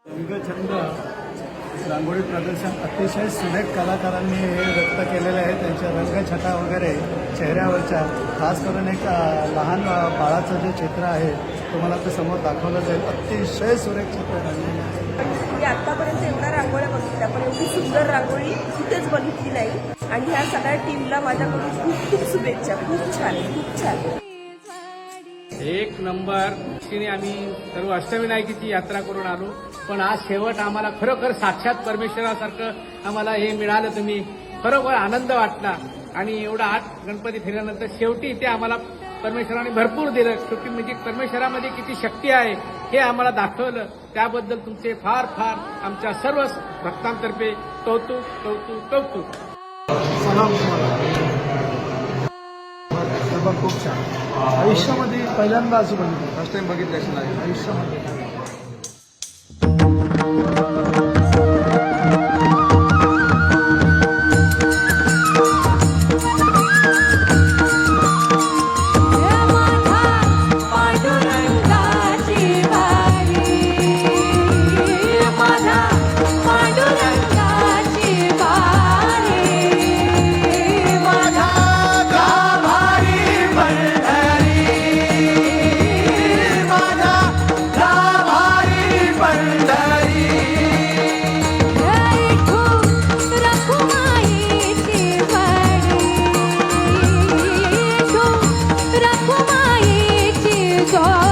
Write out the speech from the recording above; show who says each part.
Speaker 1: रंगछंद रांगोळी प्रदर्शन अतिशय सुरेख कलाकारांनी हे व्यक्त केलेले आहे. त्यांच्या रंगछटा वगैरे चेहऱ्यावरच्या, खास करून एक लहान बाळाचं जे चित्र आहे तुम्हाला ते समोर दाखवलं जाईल. अतिशय सुरेख चित्र रंगलेलं आहे.
Speaker 2: मी आतापर्यंत एवढ्या रांगोळ्या बघितल्या पण एवढी सुंदर रांगोळी कुठेच बघितली नाही. आणि ह्या सगळ्या टीमला माझ्याकडून खूप खूप शुभेच्छा. खूप छान, खूप छान.
Speaker 3: एक नंबर तिने आम्ही सर्व अष्टविनायकीची यात्रा करून आलो. पण आज शेवट आम्हाला खरोखर साक्षात परमेश्वरासारखं आम्हाला हे मिळालं. तुम्ही खरोखर आनंद वाटला. आणि एवढा 8 गणपती फिरल्यानंतर शेवटी ते आम्हाला परमेश्वराने भरपूर दिलं. शेवटी म्हणजे परमेश्वरामध्ये किती शक्ती आहे हे आम्हाला दाखवलं. त्याबद्दल तुमचे फार फार आमच्या सर्व भक्तांतर्फे कौतुक कौतुक कौतुक.
Speaker 1: सलाम तुम्हाला. खूप छान. आयुष्यामध्ये पहिल्यांदा असं बघितलं. फर्स्ट टाइम बघितलं असेल आयुष्यामध्ये.
Speaker 4: So